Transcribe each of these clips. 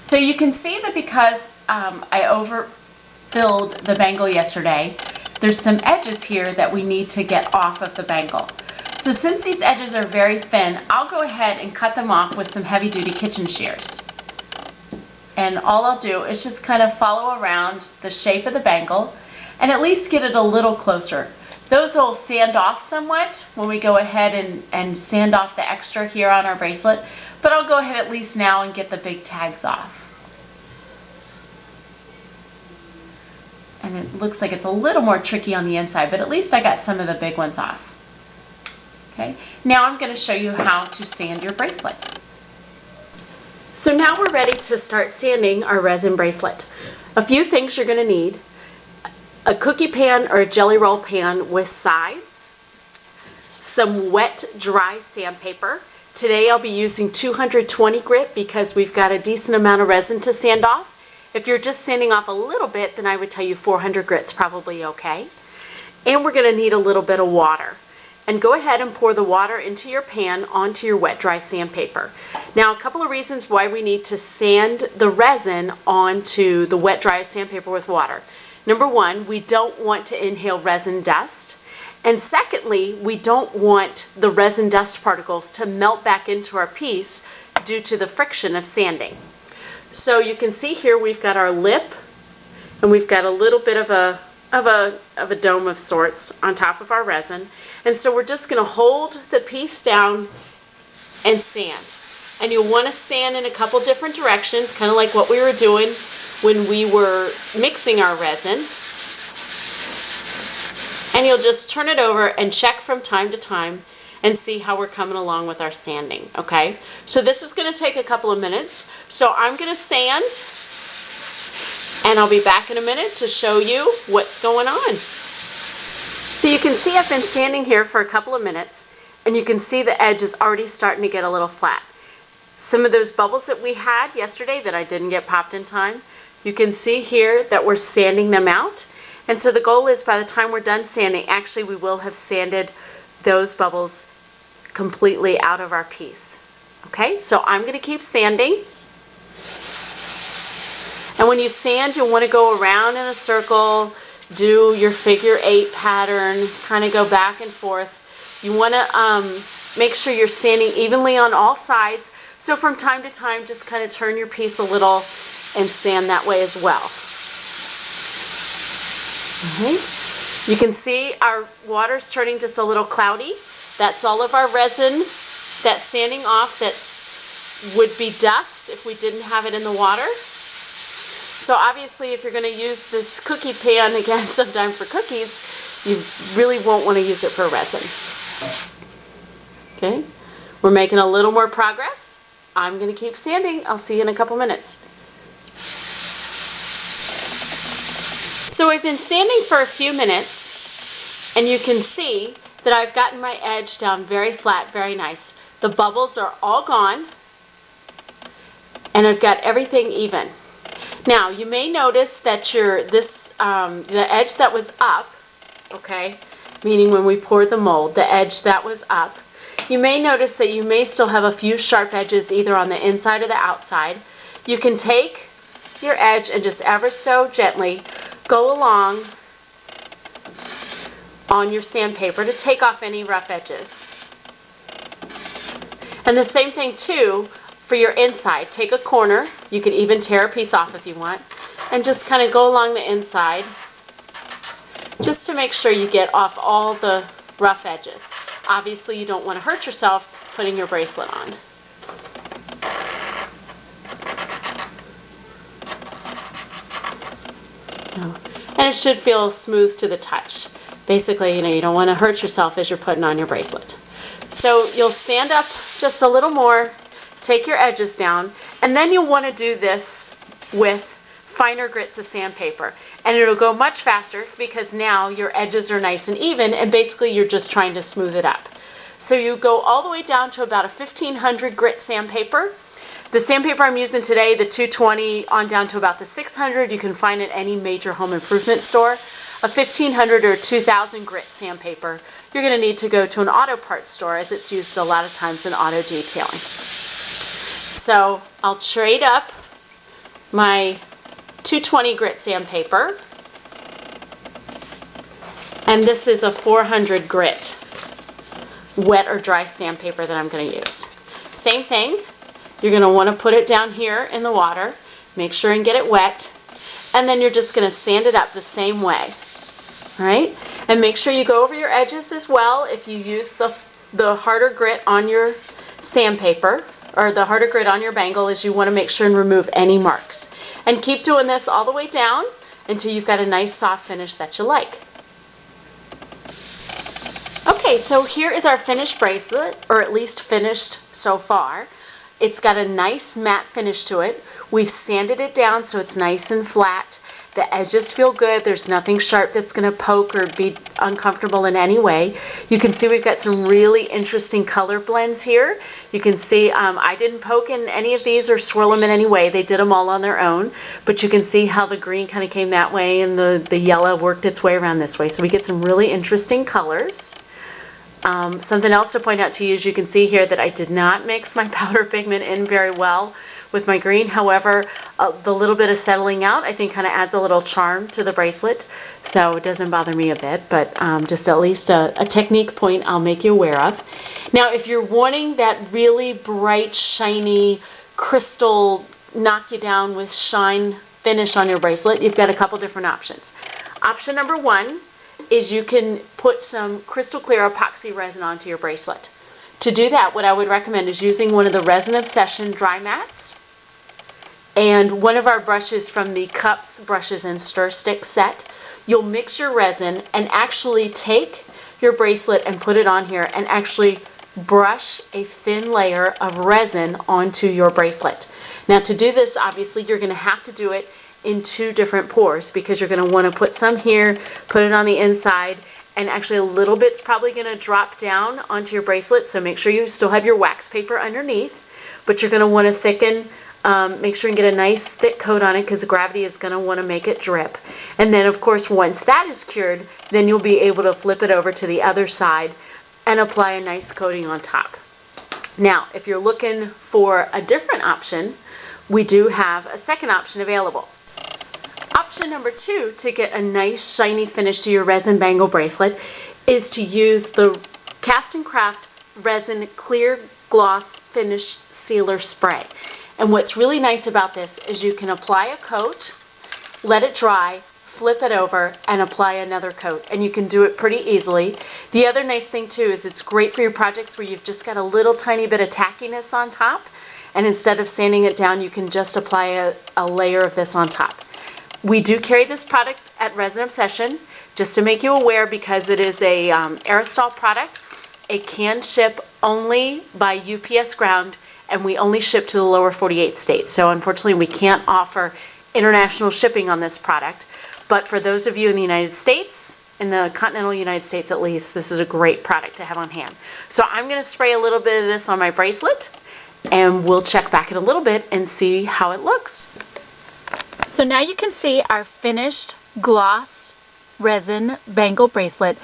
So you can see that because I overfilled the bangle yesterday, there's some edges here that we need to get off of the bangle. So since these edges are very thin, I'll go ahead and cut them off with some heavy-duty kitchen shears. And all I'll do is just kind of follow around the shape of the bangle and at least get it a little closer. Those will sand off somewhat when we go ahead and sand off the extra here on our bracelet, but I'll go ahead at least now and get the big tags off. And it looks like it's a little more tricky on the inside, but at least I got some of the big ones off. Okay, now I'm going to show you how to sand your bracelet. So now we're ready to start sanding our resin bracelet. A few things you're going to need: a cookie pan or a jelly roll pan with sides, some wet dry sandpaper. Today I'll be using 220 grit because we've got a decent amount of resin to sand off. If you're just sanding off a little bit, then I would tell you 400 grit's probably okay. And we're going to need a little bit of water. And go ahead and pour the water into your pan onto your wet dry sandpaper. Now, a couple of reasons why we need to sand the resin onto the wet dry sandpaper with water. Number one, we don't want to inhale resin dust. And secondly, we don't want the resin dust particles to melt back into our piece due to the friction of sanding. So you can see here we've got our lip, and we've got a little bit of a dome of sorts on top of our resin. And so we're just going to hold the piece down and sand. And you'll want to sand in a couple different directions, kind of like what we were doing when we were mixing our resin. And you'll just turn it over and check from time to time and see how we're coming along with our sanding, okay? So this is going to take a couple of minutes. So I'm going to sand, and I'll be back in a minute to show you what's going on. So you can see I've been sanding here for a couple of minutes, and you can see the edge is already starting to get a little flat. Some of those bubbles that we had yesterday that I didn't get popped in time, you can see here that we're sanding them out. And so the goal is by the time we're done sanding, actually we will have sanded those bubbles completely out of our piece. Okay, so I'm going to keep sanding. And when you sand, you'll want to go around in a circle, do your figure 8 pattern, kind of go back and forth. You want to make sure you're sanding evenly on all sides. So from time to time, just kind of turn your piece a little and sand that way as well. Okay. You can see our water's turning just a little cloudy. That's all of our resin that's sanding off. Would be dust if we didn't have it in the water. So obviously if you're going to use this cookie pan again sometime for cookies, you really won't want to use it for resin. Okay, we're making a little more progress. I'm going to keep sanding. I'll see you in a couple minutes. So we've been sanding for a few minutes, and you can see that I've gotten my edge down very flat, very nice. The bubbles are all gone, and I've got everything even. Now you may notice that the edge that was up, okay, meaning when we poured the mold, the edge that was up, you may notice that you may still have a few sharp edges either on the inside or the outside. You can take your edge and just ever so gently go along on your sandpaper to take off any rough edges. And the same thing too for your inside. Take a corner, you can even tear a piece off if you want, and just kind of go along the inside just to make sure you get off all the rough edges. Obviously you don't want to hurt yourself putting your bracelet on. And it should feel smooth to the touch. Basically, you don't want to hurt yourself as you're putting on your bracelet. So you'll stand up just a little more, take your edges down, and then you'll want to do this with finer grits of sandpaper. And it'll go much faster because now your edges are nice and even, and basically you're just trying to smooth it up. So you go all the way down to about a 1500 grit sandpaper. The sandpaper I'm using today, the 220 on down to about the 600, you can find at any major home improvement store. A 1500 or 2000 grit sandpaper, you're going to need to go to an auto parts store as it's used a lot of times in auto detailing. So I'll trade up my 220 grit sandpaper, and this is a 400 grit wet or dry sandpaper that I'm going to use. Same thing, you're going to want to put it down here in the water, make sure and get it wet, and then you're just going to sand it up the same way. All right, and make sure you go over your edges as well. If you use the harder grit on your sandpaper, or the harder grit on your bangle, is you want to make sure and remove any marks. And keep doing this all the way down until you've got a nice soft finish that you like. Okay, so here is our finished bracelet, or at least finished so far. It's got a nice matte finish to it. We've sanded it down so it's nice and flat. The edges feel good. There's nothing sharp that's going to poke or be uncomfortable in any way. You can see we've got some really interesting color blends here. You can see I didn't poke in any of these or swirl them in any way. They did them all on their own. But you can see how the green kind of came that way and the yellow worked its way around this way. So we get some really interesting colors. Something else to point out to you is you can see here that I did not mix my powder pigment in very well with my green. However, the little bit of settling out I think kind of adds a little charm to the bracelet, so it doesn't bother me a bit, but just at least a technique point I'll make you aware of. Now if you're wanting that really bright, shiny, crystal, knock you down with shine finish on your bracelet, you've got a couple different options. Option number one is you can put some crystal clear epoxy resin onto your bracelet. To do that, what I would recommend is using one of the Resin Obsession dry mats and one of our brushes from the Cups Brushes and Stir Stick set. You'll mix your resin and actually take your bracelet and put it on here and actually brush a thin layer of resin onto your bracelet. Now to do this, obviously you're going to have to do it in two different pours because you're going to want to put some here, put it on the inside, and actually a little bit's probably going to drop down onto your bracelet, so make sure you still have your wax paper underneath, but you're going to want to thicken, make sure and get a nice thick coat on it because gravity is going to want to make it drip. And then of course once that is cured, then you'll be able to flip it over to the other side and apply a nice coating on top. Now if you're looking for a different option, we do have a second option available. Option number two to get a nice shiny finish to your resin bangle bracelet is to use the Cast and Craft Resin Clear Gloss Finish Sealer Spray. And what's really nice about this is you can apply a coat, let it dry, flip it over, and apply another coat. And you can do it pretty easily. The other nice thing too is it's great for your projects where you've just got a little tiny bit of tackiness on top. And instead of sanding it down, you can just apply a layer of this on top. We do carry this product at Resin Obsession, just to make you aware, because it is a aerosol product. It can ship only by UPS ground, and we only ship to the lower 48 states. So unfortunately, we can't offer international shipping on this product. But for those of you in the United States, in the continental United States at least, this is a great product to have on hand. So I'm going to spray a little bit of this on my bracelet, and we'll check back in a little bit and see how it looks. So now you can see our finished gloss resin bangle bracelet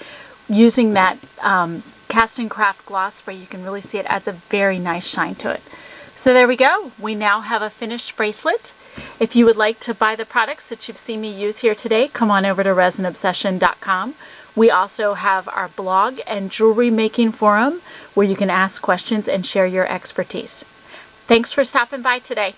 using that Cast and Craft gloss spray. You can really see it adds a very nice shine to it. So there we go. We now have a finished bracelet. If you would like to buy the products that you've seen me use here today, come on over to resinobsession.com. We also have our blog and jewelry making forum where you can ask questions and share your expertise. Thanks for stopping by today.